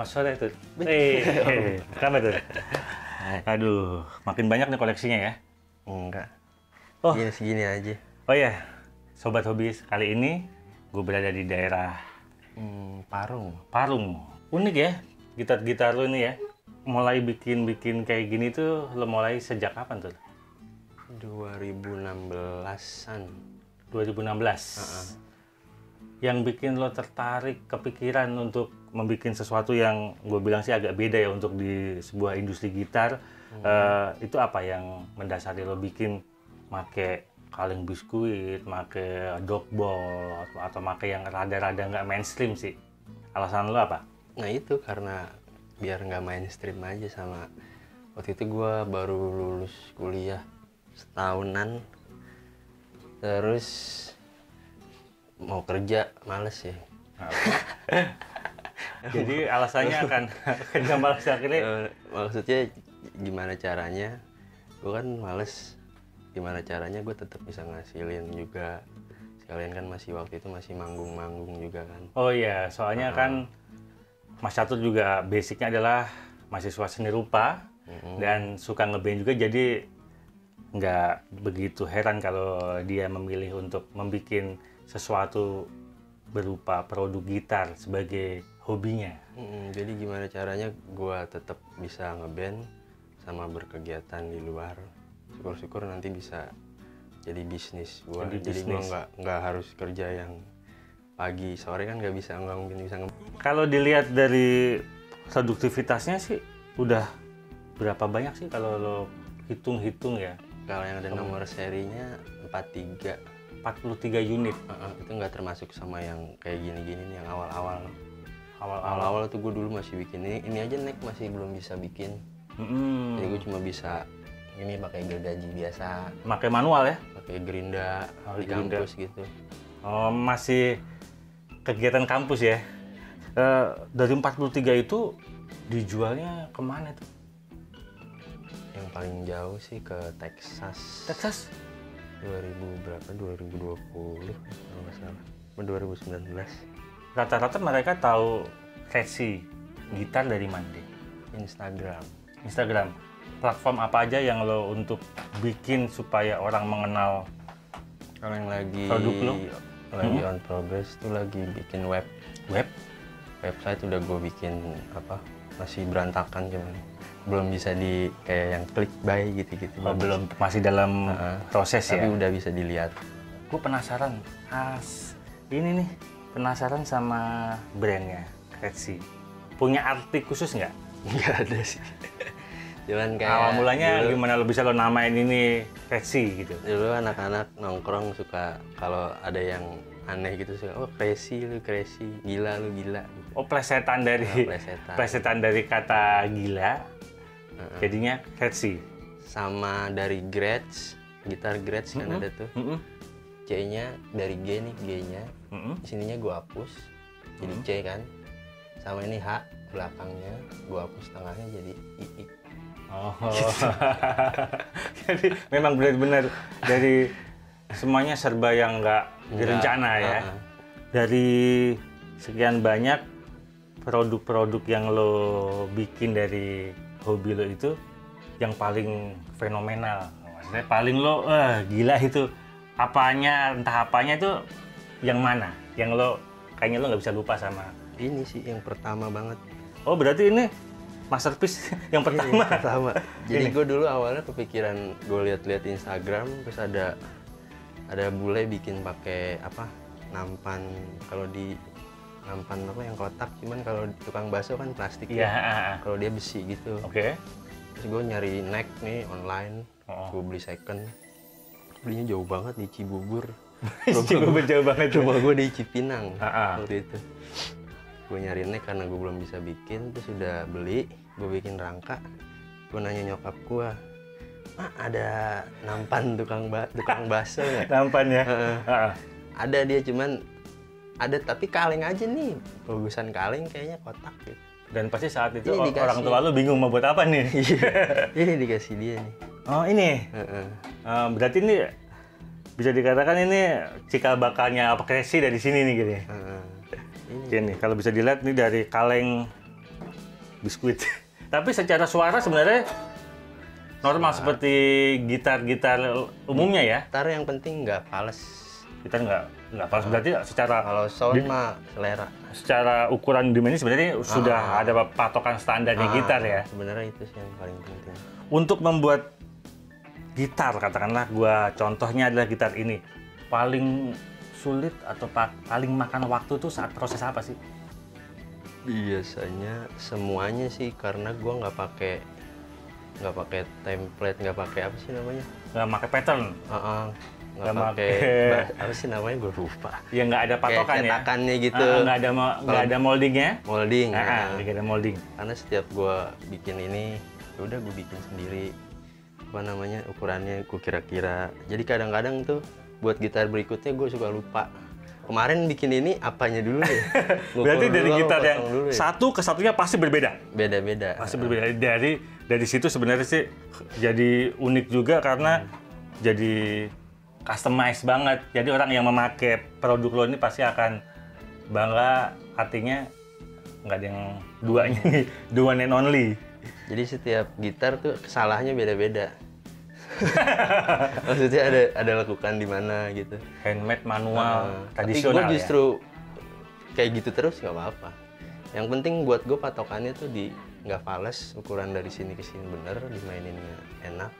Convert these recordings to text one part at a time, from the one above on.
Selamat sore tuh. Kabar tuh. Aduh, makin banyak nih koleksinya ya. Enggak. Oh. Segini aja. Oh ya, Sobat Hobis, kali ini gue berada di daerah Parung. Unik ya, gitar-gitar lo ini ya. Mulai bikin kayak gini tuh, lo mulai sejak kapan tuh? 2016-an. 2016. Yang bikin lo tertarik, kepikiran untuk membuat sesuatu yang gue bilang sih agak beda ya untuk di sebuah industri gitar. Itu apa yang mendasari lo bikin make kaleng biskuit, make dogball, atau make yang rada-rada nggak mainstream sih? Alasan lo apa? Nah itu karena biar nggak mainstream aja, sama waktu itu gue baru lulus kuliah setahunan, terus mau kerja males ya. Jadi alasannya akan kerja malas akhirnya. Maksudnya gimana caranya, gue kan males, gimana caranya gue tetap bisa ngasilin juga, sekalian kan masih waktu itu masih manggung-manggung juga kan. Oh iya, soalnya kan Mas Catur juga basicnya adalah mahasiswa seni rupa dan suka ngeband juga, jadi nggak begitu heran kalau dia memilih untuk membuat sesuatu berupa produk gitar sebagai hobinya. Jadi gimana caranya gue tetap bisa ngeband sama berkegiatan di luar. Syukur-syukur nanti bisa jadi bisnis gue. Jadi gue nggak harus kerja yang pagi sore, kan nggak mungkin bisa Kalau dilihat dari produktivitasnya sih udah berapa banyak sih kalau lo hitung-hitung ya? Kalau yang ada nomor serinya 43 unit. Itu nggak termasuk sama yang kayak gini-gini nih, yang awal-awal tuh gue dulu masih bikin ini aja neck masih belum bisa bikin. Jadi gue cuma bisa ini pakai gergaji biasa, pakai manual ya, pakai gerinda di kampus gitu. Oh, masih kegiatan kampus ya. Dari 43 itu dijualnya kemana tuh? Yang paling jauh sih ke Texas. 2000 berapa? 2020 kalau nggak salah. 2019. Rata-rata mereka tahu Resi gitar dari mana deh? Instagram. Platform apa aja yang lo untuk bikin supaya orang mengenal? Kalau yang lagi produk lo? Lagi on progress tuh lagi bikin website udah gue bikin masih berantakan, cuman belum bisa di kayak yang klik buy gitu-gitu. Belum, masih dalam proses tapi ya. Tapi udah bisa dilihat. Gue penasaran, penasaran sama brandnya Resi. Punya arti khusus nggak? Nggak ada sih. Cuman kayak awal mulanya dulu, gimana lo bisa lo namain ini Resi gitu? Dulu anak-anak nongkrong suka kalau ada yang aneh gitu, suka lu crazy, gila lu gila gitu. Oh, plesetan dari kata gila. Jadinya Resi. Sama dari Gretsch, gitar Gretsch kan ada tuh. C-nya dari G nih, G-nya. Sininya gua hapus jadi C kan. Sama ini H belakangnya gua hapus tengahnya jadi I. Oh. Jadi memang benar-benar dari semuanya serba yang nggak direncana ya. Dari sekian banyak produk-produk yang lo bikin dari hobi lo itu, yang paling fenomenal, maksudnya paling lo gila itu entah apanya itu yang mana? Yang lo kayaknya lo nggak bisa lupa sama? Ini sih yang pertama banget. Oh, berarti ini masterpiece yang pertama. Jadi gue dulu awalnya kepikiran, gue lihat-lihat Instagram, terus ada bule bikin pakai nampan, kalau di nampan yang kotak, cuman kalau tukang bakso kan plastik ya. Kalau dia besi gitu. Oke. Terus gue nyari neck nih online, gue beli second. Belinya jauh banget di Cibubur. Cibubur jauh banget. Rumah gue di Cipinang waktu itu. Gue nyari neck karena gue belum bisa bikin, terus udah beli, gue bikin rangka. Gue nanya nyokap gue, ada nampan tukang bakso nggak? Nampan ya? Ada dia, cuman ada tapi kaleng aja nih, bagusan kaleng kayaknya kotak gitu. Dan pasti saat itu orang tua lu bingung mau buat apa nih? Ini dikasih dia nih. Oh ini? Berarti ini bisa dikatakan ini cikal bakalnya Resi dari sini nih gitu ya? Ini kalau bisa dilihat nih dari kaleng biskuit. Tapi secara suara sebenarnya normal seperti gitar-gitar umumnya ya. Gitar yang penting nggak fals. Gitar nggak pas, berarti secara Kalau sound mah selera. secara ukuran dimensi sebenarnya sudah ada patokan standarnya gitar ya. Sebenarnya itu sih yang paling penting. Untuk membuat gitar, katakanlah gua contohnya adalah gitar ini, paling sulit atau paling makan waktu tuh saat proses apa sih? Biasanya semuanya sih, karena gua nggak pakai template, nggak pakai apa sih namanya? Nggak pakai pattern? Nggak pakai apa sih namanya, gue lupa. Ya nggak ada patokan ya? Cetakannya gitu. Nggak ada moldingnya? Molding. Nggak ada molding. Karena setiap gue bikin ini, ya udah gue bikin sendiri. Apa namanya, ukurannya gue kira-kira. Jadi kadang-kadang tuh buat gitar berikutnya gue suka lupa. Kemarin bikin ini apanya dulu ya? Berarti dari gitar yang satu ke satunya pasti berbeda? Beda-beda. Pasti berbeda. Dari situ sebenarnya sih jadi unik juga karena jadi customize banget. Jadi orang yang memakai produk lo ini pasti akan bangga, artinya nggak ada yang duanya nih, the one and only. Jadi setiap gitar tuh kesalahannya beda-beda. Maksudnya ada lakukan di mana gitu. Handmade, manual, tradisional. Tapi gue justru kayak gitu terus nggak apa-apa. Yang penting buat gue patokannya tuh di nggak fals, ukuran dari sini ke sini bener, dimaininnya enak.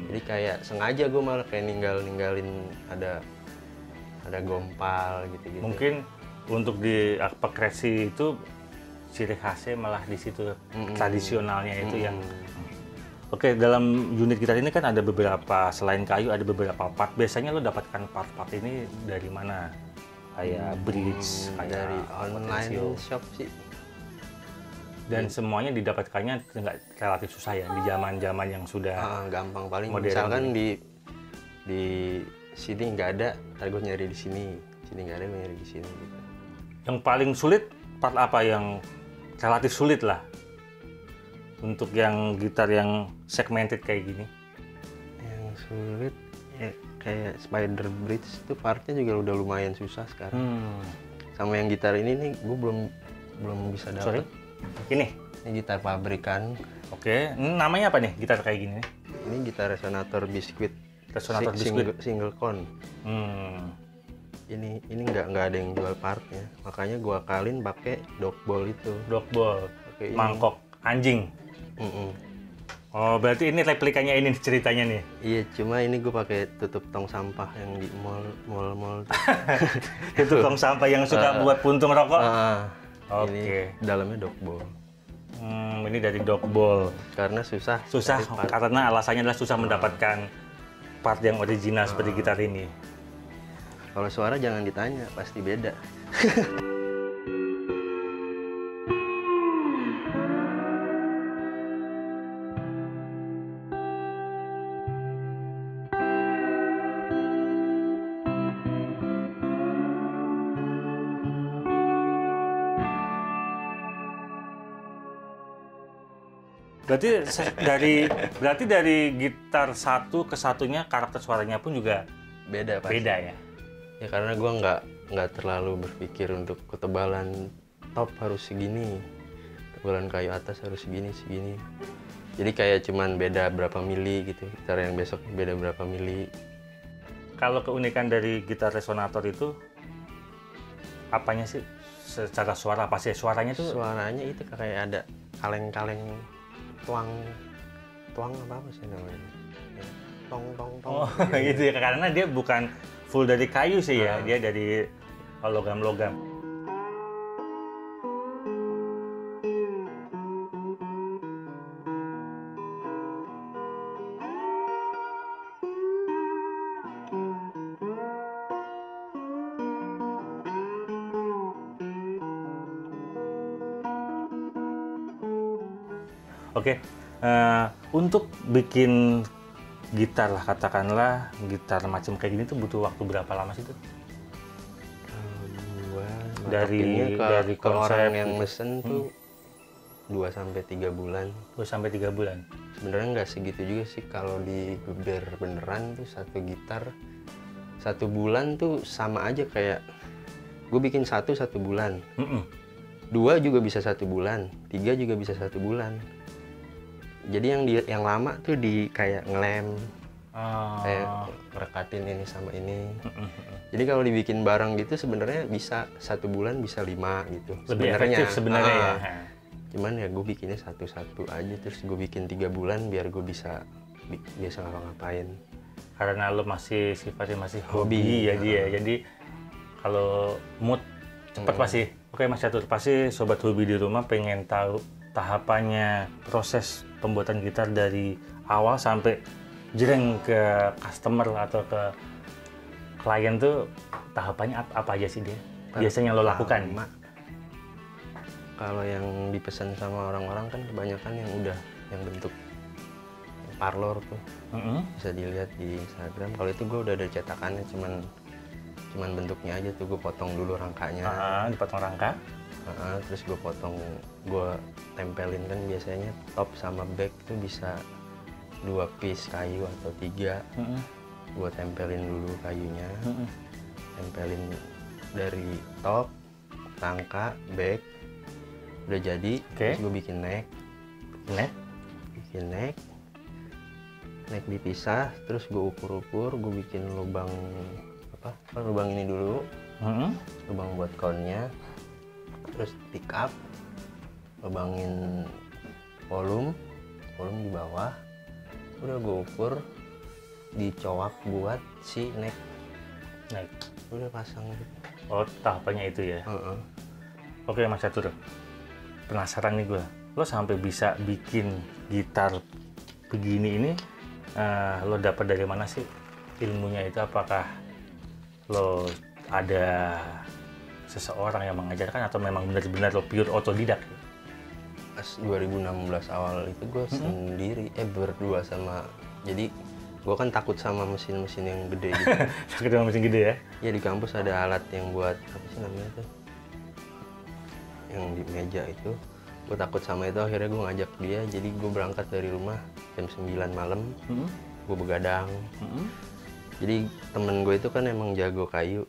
Jadi kayak sengaja gue malah kayak ninggalin ada gompal gitu-gitu. Mungkin untuk di Apekresi itu ciri khasnya malah di situ, tradisionalnya itu yang. Oke, dalam unit gitar ini kan ada beberapa, selain kayu ada beberapa part. Biasanya lo dapatkan part-part ini dari mana? Kayak bridge, kayak dari online shop sih. Dan semuanya didapatkannya nggak relatif susah ya di zaman-zaman yang sudah gampang. Paling modern. Misalkan di sini nggak ada, ntar gue nyari di sini nggak ada, gue nyari di sini gitu. Yang paling sulit part apa yang relatif sulit lah untuk yang gitar yang segmented kayak gini? Yang sulit ya kayak Spider Bridge itu partnya juga udah lumayan susah sekarang. Sama yang gitar ini nih gue belum bisa dapat. Sorry? Ini gitar pabrikan. Oke, namanya apa nih gitar kayak gini? Ini gitar resonator biskuit. Resonator biskuit. Single con. Ini nggak ada yang jual partnya. Makanya gua akalin pakai dogbowl itu. Dogbowl. Mangkok anjing. Oh, berarti ini replikanya ini ceritanya nih. Iya, cuma ini gue pakai tutup tong sampah yang di mall. Tutup tong sampah yang suka buat puntung rokok. Oke. Dalamnya dogbowl. Ini dari dogbowl. Karena susah karena alasannya adalah susah mendapatkan part yang original seperti gitar ini. Kalau suara jangan ditanya, pasti beda. Berarti dari gitar satu ke satunya karakter suaranya pun juga beda pasti. Beda ya. Ya karena gue nggak terlalu berpikir untuk ketebalan top harus segini, ketebalan kayu atas harus segini. Jadi kayak cuman beda berapa mili gitu. Gitar yang besok beda berapa mili. Kalau keunikan dari gitar resonator itu apanya sih? Secara suara apa sih suaranya tuh? Suaranya itu kayak ada kaleng-kaleng tuang apa sih namanya, tong oh gitu ya, karena dia bukan full dari kayu sih ya, dia dari logam. Oke, untuk bikin gitar lah, katakanlah gitar macam kayak gini tuh butuh waktu berapa lama sih tuh? Dari konsep orang yang mesen tuh 2-3 bulan. 2-3 bulan. Sebenarnya nggak segitu juga sih, kalau di geber beneran tuh satu gitar 1 bulan tuh sama aja kayak gue bikin satu bulan. 2 juga bisa 1 bulan, 3 juga bisa 1 bulan. Jadi yang lama tuh di kayak ngelem, kayak ngerekatin ini sama ini. Jadi kalau dibikin bareng gitu sebenarnya bisa 1 bulan bisa 5 gitu. Lebih efektif sebenarnya ya. Cuman ya gue bikinnya satu-satu aja, terus gue bikin 3 bulan biar gue bisa ngapa-ngapain. Karena lo masih sifatnya masih hobi ya dia. Jadi kalau mood cepat pasti. Oke Mas Catur, pasti sobat hobi di rumah pengen tahu tahapannya proses pembuatan gitar dari awal sampai jreng ke customer atau ke klien tuh tahapannya apa aja sih dia? Biasanya lo lakukan? Kalau yang dipesan sama orang-orang kan kebanyakan yang bentuk parlor tuh. Bisa dilihat di Instagram. Kalau itu gue udah ada cetakannya, cuman bentuknya aja tuh, gue potong dulu rangkanya. Dipotong rangka. Terus gue tempelin kan biasanya top sama back tuh bisa 2 piece kayu atau 3. Gue tempelin dulu kayunya, tempelin dari top, rangka, back, udah jadi. Terus gue bikin neck, neck dipisah, terus gue ukur-ukur, gue bikin lubang lubang ini dulu, lubang buat crownnya, terus pick up, lubangin volume di bawah, udah gue ukur, dicowak buat si neck, udah pasang gitu. Oh tahapannya itu ya. Oke Mas Catur, penasaran nih gue, lo sampai bisa bikin gitar begini ini, lo dapat dari mana sih ilmunya itu? Apakah lo ada seseorang yang mengajarkan atau memang benar-benar lo pure otodidak? Pas 2016 awal itu gue sendiri, berdua sama, jadi gue kan takut sama mesin-mesin yang gede gitu. Takut sama mesin gede ya? Ya di kampus ada alat yang buat apa sih namanya tuh, yang di meja itu. Gue takut sama itu, akhirnya gue ngajak dia. Jadi gue berangkat dari rumah jam 9 malam, gue begadang. Jadi temen gue itu kan emang jago kayu,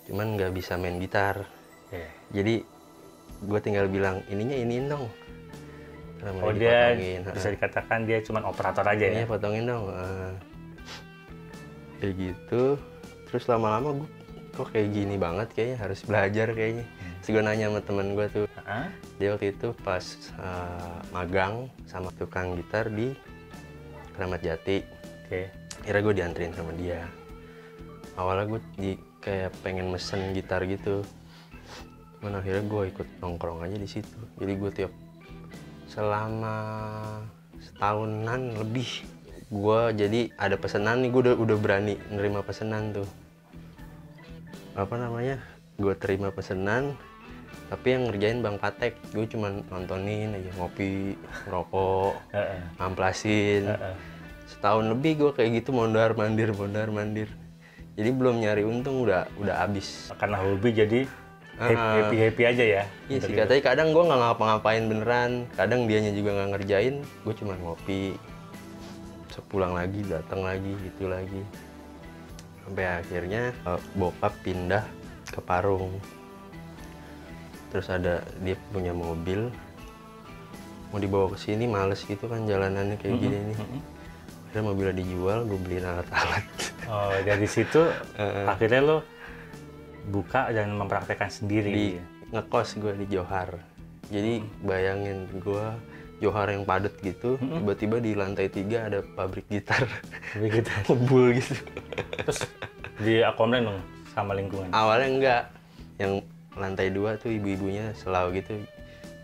cuman nggak bisa main gitar. Jadi gue tinggal bilang ininya iniin dong. Oh dia bisa dikatakan dia cuman operator aja ya? Iya potongin dong. Kayak gitu. Terus lama-lama gue kok kayak gini banget, kayaknya harus belajar kayaknya. Terus gue nanya sama temen gue tuh, dia waktu itu pas magang sama tukang gitar di Kramat Jati. Akhirnya gue dianterin sama dia. Awalnya gue kayak pengen mesen gitar gitu, cuman akhirnya gue ikut nongkrong aja di situ. Jadi gue selama setahunan lebih, gue jadi ada pesanan nih, gue udah berani nerima pesanan tuh. Gue terima pesanan, tapi yang ngerjain Bang Patek, gue cuma nontonin aja, ngopi, ngerokok, ngamplasin. Setahun lebih gue kayak gitu, mondar mandir. Jadi belum nyari untung udah habis. Karena hobi jadi happy aja ya? Iya sih, katanya kadang gue nggak ngapa-ngapain beneran, kadang dianya juga nggak ngerjain, gue cuma ngopi, sepulang lagi, datang lagi, gitu lagi. Sampai akhirnya bokap pindah ke Parung. Terus dia punya mobil, mau dibawa ke sini males gitu kan jalanannya kayak gini nih. Akhirnya mobilnya dijual, gue beliin alat-alat. Oh dari situ akhirnya lo buka dan mempraktekkan sendiri? Ngekos gue di Johar. Jadi bayangin gue Johar yang padat gitu, tiba-tiba di lantai 3 ada pabrik gitar. Ngebul gitu. Terus diakomodir dong sama lingkungan? Awalnya enggak, yang lantai 2 tuh ibu-ibunya selau gitu.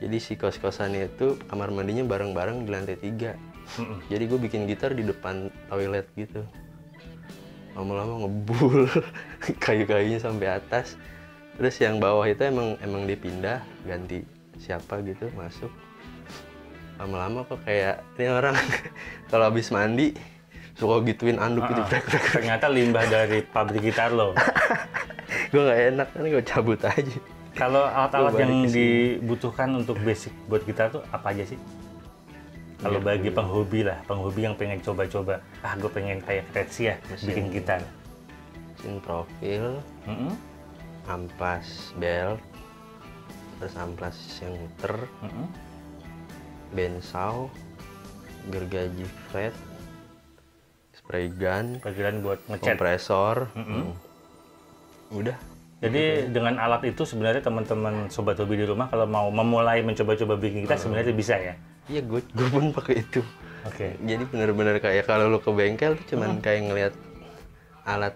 Jadi si kos-kosannya itu kamar mandinya bareng-bareng di lantai 3. Jadi gue bikin gitar di depan toilet gitu. Lama-lama ngebul, kayu-kayunya sampai atas. Terus yang bawah itu emang dipindah, ganti siapa gitu masuk. Lama-lama kok kayak ini orang kalau habis mandi suka gituin anduk gitu. Ternyata limbah dari pabrik gitar lo. Gue nggak enak, kan gue cabut aja. Kalau alat-alat yang dibutuhkan untuk basic buat gitar tuh apa aja sih? Kalau bagi penghobi yang pengen coba-coba, gue pengen kayak Retsi ya, bikin gitar. Mesin profil, ampas, belt, persamplas yang muter, bensaw, gergaji fret, spray gun buat ngecat, kompresor. Udah. Jadi dengan alat itu sebenarnya teman-teman sobat hobi di rumah kalau mau memulai mencoba-coba bikin gitar sebenarnya bisa ya? Iya, gue pun pakai itu. Oke. Jadi benar-benar kayak kalau lu ke bengkel tuh cuman kayak ngelihat alat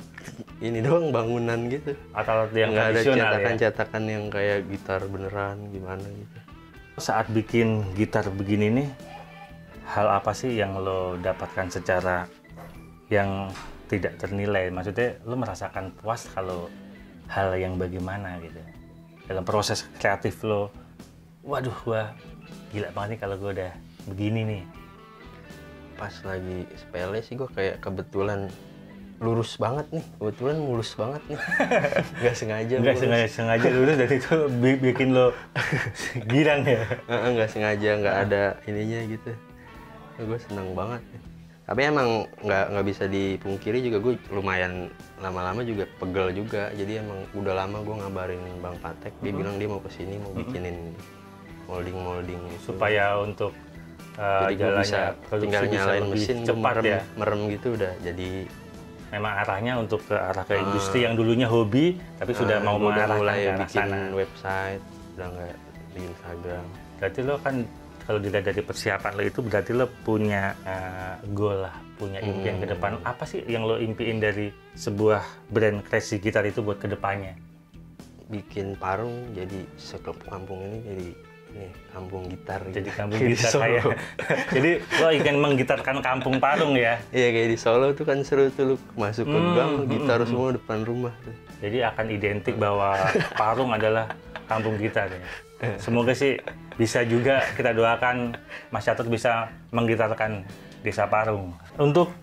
ini doang, bangunan gitu. Atau yang nggak ada tradisional cetakan-cetakan yang kayak gitar beneran gimana gitu. Saat bikin gitar begini nih, hal apa sih yang lo dapatkan secara yang tidak ternilai? Maksudnya lo merasakan puas kalau hal yang bagaimana gitu dalam proses kreatif lo? Waduh, gua gila banget nih kalau gua udah begini nih. Pas lagi sepele sih gue kayak kebetulan lurus banget nih, kebetulan mulus banget nih. Nggak sengaja lurus dan itu bikin lo girang ya? Nggak sengaja, nggak ada ininya gitu. Gue senang banget. Tapi emang nggak bisa dipungkiri juga, gue lumayan lama-lama juga pegel juga. Jadi emang udah lama gue ngabarin Bang Patek, dia bilang dia mau kesini mau bikinin molding gitu. Supaya untuk jadi gue bisa tinggal nyalain mesin, cepat ya, merem gitu udah jadi. Memang arahnya untuk ke arah ke industri yang dulunya hobi tapi sudah mau mengarahkan mulai ke arah bikin sana. Website, udah nggak di Instagram. Berarti lo kan kalau dilihat dari persiapan lo itu berarti lo punya goal lah, punya impian ke depan. Apa sih yang lo impiin dari sebuah brand Crazy Guitar itu buat kedepannya? Bikin parung, jadi sekampung ini jadi ini kampung gitar. Jadi kampung gitar kayak. Jadi lo ingin menggitarkan kampung Parung ya? Iya, kayak di Solo tuh kan seru tuh, lu masuk ke gang gitar semua depan rumah tuh. Jadi akan identik bahwa Parung adalah kampung gitar ya. Semoga sih bisa juga, kita doakan Mas Catur bisa menggitarkan Desa Parung. Untuk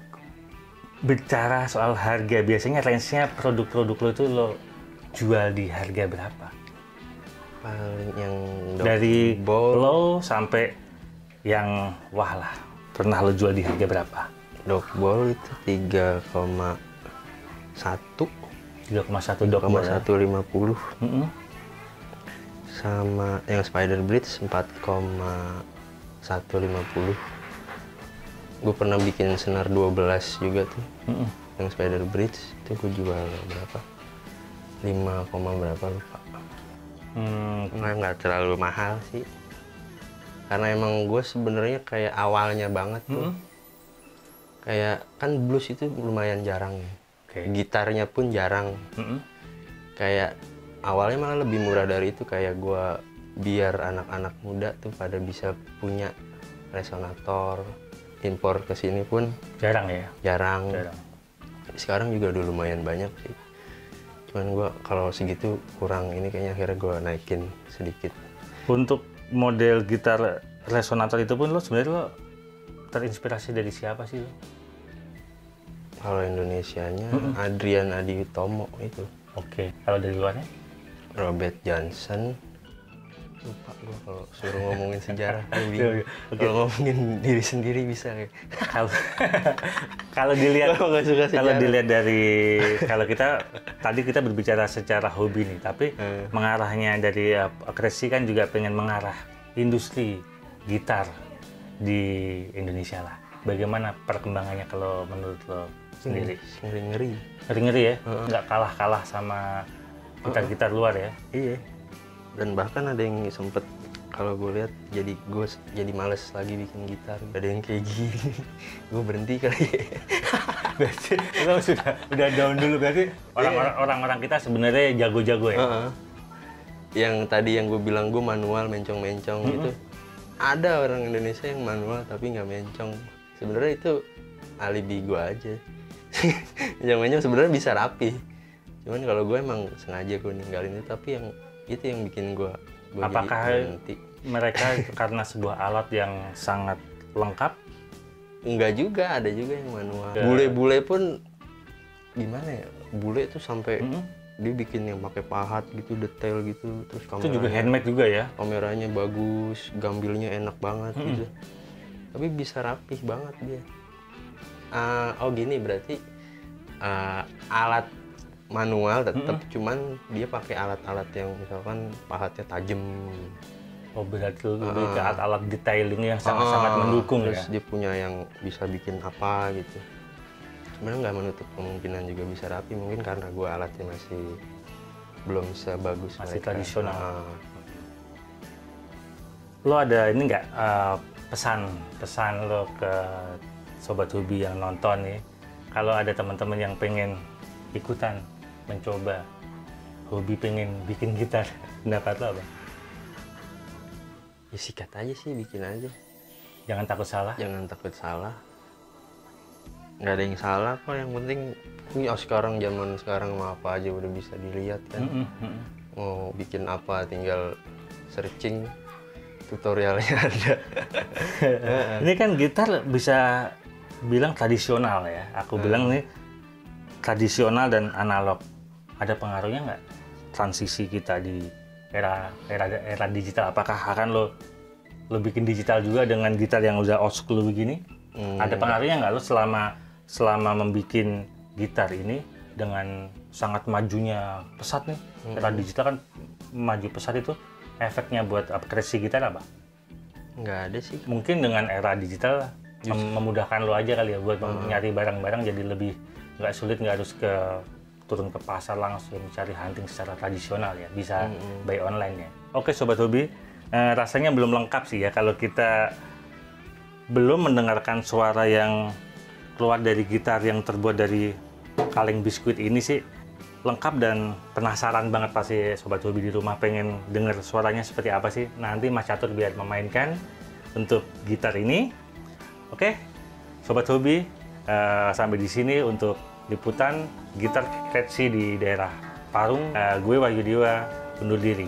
bicara soal harga, biasanya range-nya produk-produk lo itu lo jual di harga berapa? Paling yang dari ball, low sampai yang wah lah, pernah lo jual di harga berapa? dog ball itu 3,1 dog ball 150. Sama yang Spider Blitz 4,150. Gue pernah bikin senar 12 juga tuh. Yang Spider Blitz itu gue jual berapa? 5, berapa lupa. Nggak terlalu mahal sih, karena emang gue sebenarnya kayak awalnya banget tuh, kayak kan blues itu lumayan jarang ya. Gitarnya pun jarang. Kayak awalnya malah lebih murah dari itu, kayak gue biar anak-anak muda tuh pada bisa punya resonator. Impor ke sini pun jarang ya? Jarang. Sekarang juga udah lumayan banyak sih. Cuman gue kalau segitu kurang, ini kayaknya akhirnya gue naikin sedikit. Untuk model gitar resonator itu pun lo sebenarnya lo terinspirasi dari siapa sih lo? Kalau Indonesianya Adrian Adi Utomo itu. Oke. Kalau dari luarnya? Robert Johnson. Lupa gue kalau suruh ngomongin sejarah. Kalau ngomongin diri sendiri bisa kayak. Kalau dilihat, kalau dilihat dari, kalau tadi kita berbicara secara hobi nih, tapi mengarahnya dari Crazy kan juga pengen mengarah industri gitar di Indonesia lah. Bagaimana perkembangannya kalau menurut lo sendiri? Ngeri ya? Nggak kalah sama gitar-gitar luar ya? Iya. Dan bahkan ada yang sempet, kalau gue lihat gue jadi males lagi bikin gitar. Ada yang kayak gini, gue berhenti kali. Berarti lo udah down dulu, berarti orang-orang kita sebenarnya jago-jago ya? Yang tadi yang gue bilang gue manual mencong-mencong gitu, ada orang Indonesia yang manual tapi nggak mencong. Sebenarnya itu alibi gue aja. Mencong-mencong sebenarnya bisa rapi, cuman kalau gue emang sengaja gue ninggalin itu. Tapi yang itu yang bikin gue apakah berhenti. Mereka karena sebuah alat yang sangat lengkap? Enggak juga, ada juga yang manual. Bule-bule pun gimana ya, bule tuh sampai dia bikin yang pakai pahat gitu, detail gitu, terus kameranya, itu juga handmade juga ya? Kameranya bagus, gambilnya enak banget gitu, tapi bisa rapih banget dia. Oh gini, berarti alat manual tetap, cuman dia pakai alat-alat yang misalkan pahatnya tajam. Oh, berarti lebih ke alat-alat detailing yang sangat-sangat mendukung terus ya. dia punya yang bisa bikin apa gitu. Sebenarnya nggak menutup kemungkinan juga bisa rapi, mungkin karena gue alatnya masih belum sebagus Masih mereka. tradisional. Lo ada ini nggak pesan lo ke sobat hobi yang nonton nih, kalau ada teman-teman yang pengen ikutan mencoba hobi, pengen bikin gitar, pendapat lo apa? Ya sikat aja sih, bikin aja. Jangan takut salah. Jangan takut salah. Nggak ada yang salah kok, yang penting sekarang, zaman sekarang mah apa aja udah bisa dilihat kan. Mau bikin apa tinggal searching, tutorialnya ada. Ini kan gitar bisa bilang tradisional ya. Aku bilang nih tradisional dan analog. Ada pengaruhnya nggak transisi kita di era digital? Apakah akan lo bikin digital juga dengan gitar yang udah old school begini? Ada pengaruhnya nggak lo selama membuat gitar ini dengan sangat majunya pesat nih? Era digital kan maju pesat, itu efeknya buat upgrade gitar apa? Nggak ada sih. Mungkin dengan era digital memudahkan lo aja kali ya buat nyari barang-barang, jadi lebih nggak sulit, nggak harus turun ke pasar langsung mencari hunting secara tradisional ya, bisa buy online ya. Oke sobat hobi, rasanya belum lengkap sih ya kalau kita belum mendengarkan suara yang keluar dari gitar yang terbuat dari kaleng biskuit ini sih. Lengkap dan penasaran banget pasti sobat hobi di rumah, pengen denger suaranya seperti apa sih. Nanti Mas Catur biar memainkan untuk gitar ini. Oke, sobat hobi, sampai di sini untuk liputan gitar Ketsi di daerah Parung. Gue Wahyu Dewa undur diri.